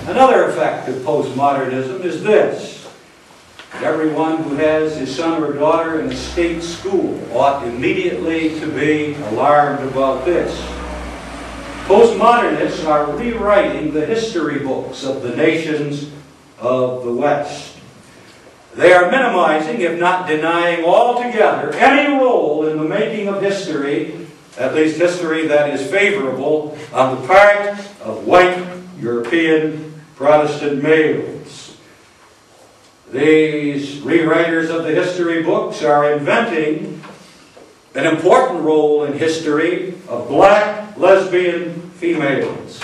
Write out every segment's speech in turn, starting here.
Another effect of postmodernism is this: everyone who has his son or daughter in a state school ought immediately to be alarmed about this. Postmodernists are rewriting the history books of the nations of the West. They are minimizing, if not denying altogether, any role in the making of history, at least history that is favorable, on the part of white European Protestant males. These rewriters of the history books are inventing an important role in history of black lesbian females.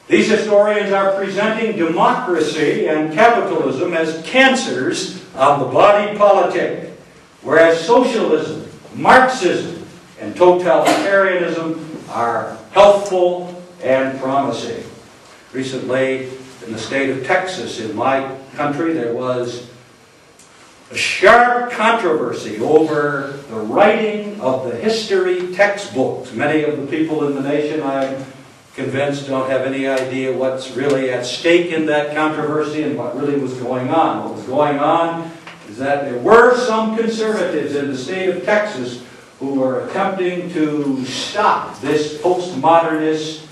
These historians are presenting democracy and capitalism as cancers on the body politic, whereas socialism, Marxism, and totalitarianism are healthful and promising. Recently, in the state of Texas, in my country, there was a sharp controversy over the writing of the history textbooks. Many of the people in the nation, I'm convinced, don't have any idea what's really at stake in that controversy and what really was going on. What was going on is that there were some conservatives in the state of Texas who were attempting to stop this postmodernist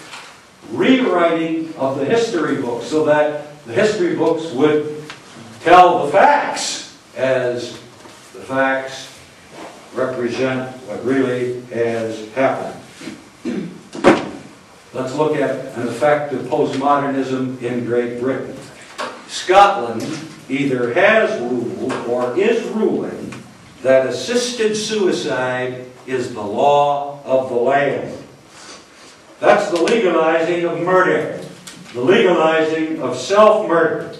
rewriting of the history books so that the history books would tell the facts as the facts represent what really has happened. Let's look at an effect of postmodernism in Great Britain. Scotland either has ruled or is ruling that assisted suicide is the law of the land. That's the legalizing of murder, the legalizing of self-murder.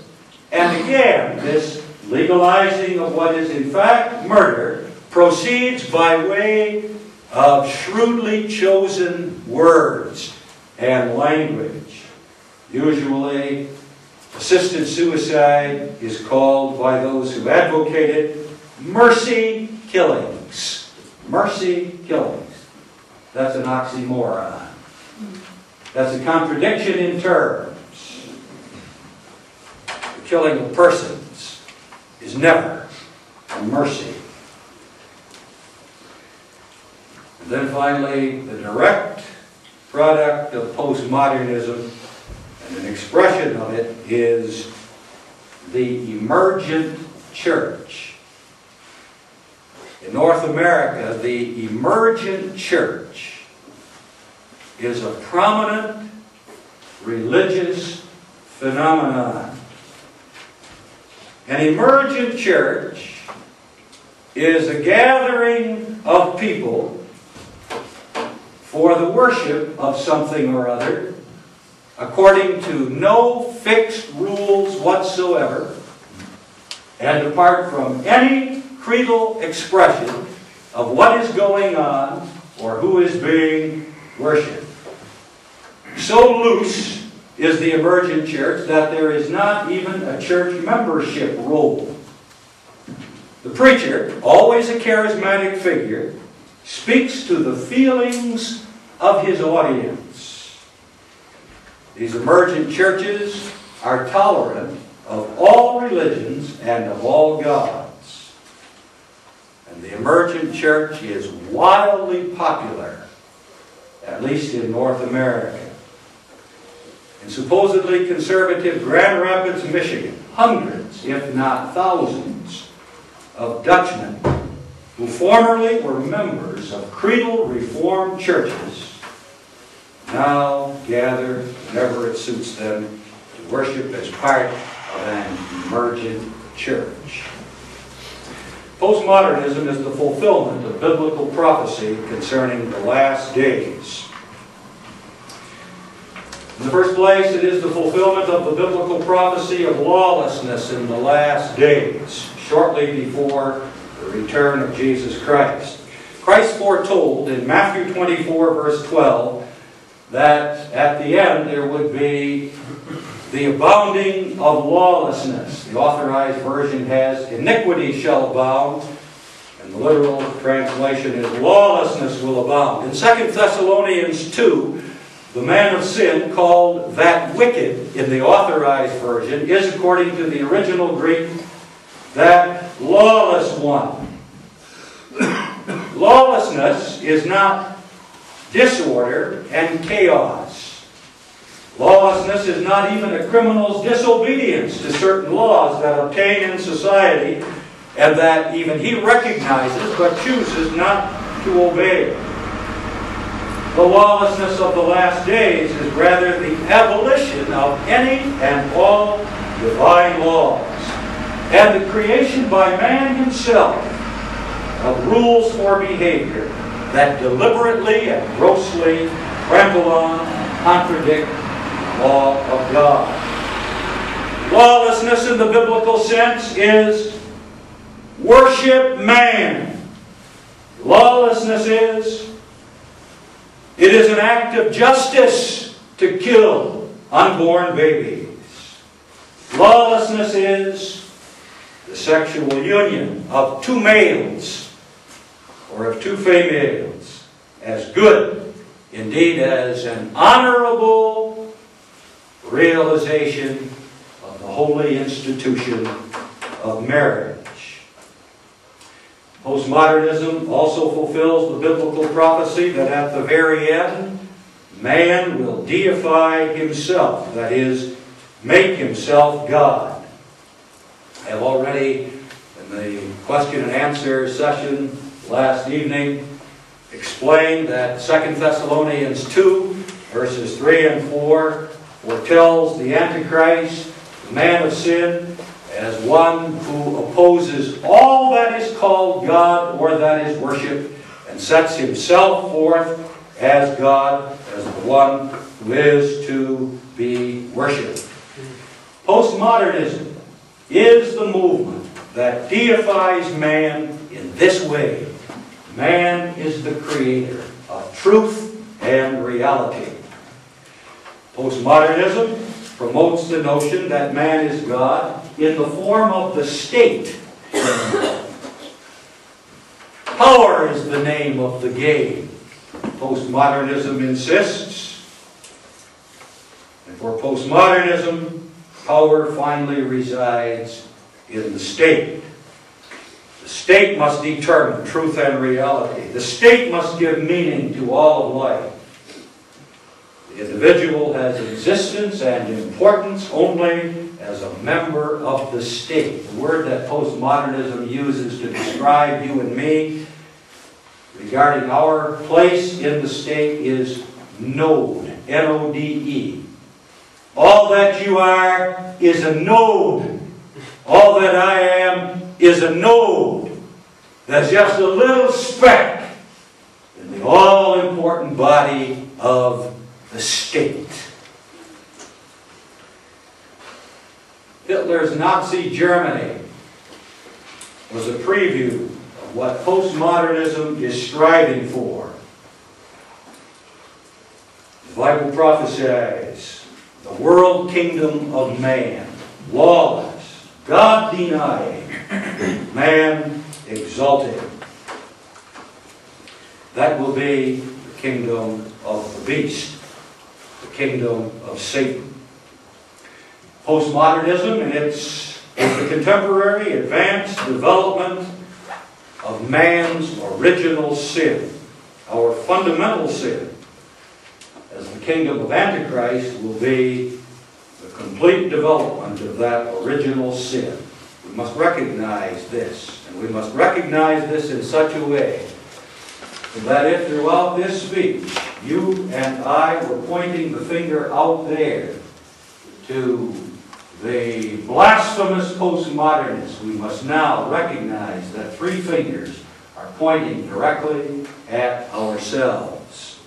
And again, this legalizing of what is in fact murder proceeds by way of shrewdly chosen words and language. Usually, assisted suicide is called by those who advocate it mercy killings. Mercy killings. That's an oxymoron. That's a contradiction in terms. The killing of persons is never a mercy. And then finally, the direct product of postmodernism, and an expression of it, is the emergent church. In North America, the emergent church is a prominent religious phenomenon. An emergent church is a gathering of people for the worship of something or other, according to no fixed rules whatsoever, and apart from any creedal expression of what is going on or who is being worshipped. So loose is the emergent church that there is not even a church membership roll. The preacher, always a charismatic figure, speaks to the feelings of his audience. These emergent churches are tolerant of all religions and of all gods. And the emergent church is wildly popular, at least in North America. In supposedly conservative Grand Rapids, Michigan, hundreds, if not thousands, of Dutchmen who formerly were members of creedal Reformed churches now gather whenever it suits them to worship as part of an emergent church. Postmodernism is the fulfillment of biblical prophecy concerning the last days. In the first place, it is the fulfillment of the biblical prophecy of lawlessness in the last days, shortly before the return of Jesus Christ. Christ foretold in Matthew 24, verse 12, that at the end there would be the abounding of lawlessness. The Authorized Version has, iniquity shall abound, and the literal translation is, lawlessness will abound. In 2 Thessalonians 2, The man of sin, called that wicked in the Authorized Version, is, according to the original Greek, that lawless one. Lawlessness is not disorder and chaos. Lawlessness is not even a criminal's disobedience to certain laws that obtain in society and that even he recognizes but chooses not to obey. The lawlessness of the last days is rather the abolition of any and all divine laws and the creation by man himself of rules for behavior that deliberately and grossly trample on, contradict the law of God. Lawlessness in the biblical sense is worship man. Lawlessness is, it is an act of justice to kill unborn babies. Lawlessness is the sexual union of two males or of two females as good, indeed as an honorable realization of the holy institution of marriage. Postmodernism also fulfills the biblical prophecy that at the very end, man will deify himself, that is, make himself God. I have already, in the question and answer session last evening, explained that 2 Thessalonians 2, verses 3 and 4, foretells the Antichrist, the man of sin, as one who opposes all that is called God or that is worshipped, and sets himself forth as God, as the one who is to be worshipped. Postmodernism is the movement that deifies man in this way. Man is the creator of truth and reality. Postmodernism promotes the notion that man is God in the form of the state. Power is the name of the game. Postmodernism insists, and for postmodernism, power finally resides in the state. The state must determine truth and reality. The state must give meaning to all of life. The individual has existence and importance only as a member of the state. The word that postmodernism uses to describe you and me regarding our place in the state is node, N-O-D-E. All that you are is a node. All that I am is a node. That's just a little speck in the all-important body of the state. Hitler's Nazi Germany was a preview of what postmodernism is striving for. The Bible prophesies the world kingdom of man, lawless, God-denying, man exalted. That will be the kingdom of the beast, the kingdom of Satan. Postmodernism is the contemporary advanced development of man's original sin, our fundamental sin, as the kingdom of Antichrist will be the complete development of that original sin. We must recognize this, and we must recognize this in such a way that if throughout this speech you and I were pointing the finger out there to the blasphemous postmodernists, we must now recognize that three fingers are pointing directly at ourselves.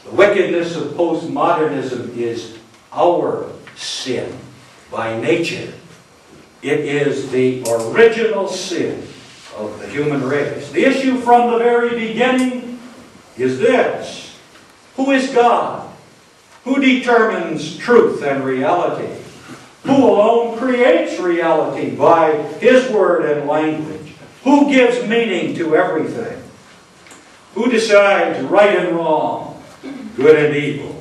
The wickedness of postmodernism is our sin by nature. It is the original sin of the human race. The issue from the very beginning is this: who is God? Who determines truth and reality? Who alone creates reality by His word and language? Who gives meaning to everything? Who decides right and wrong, good and evil?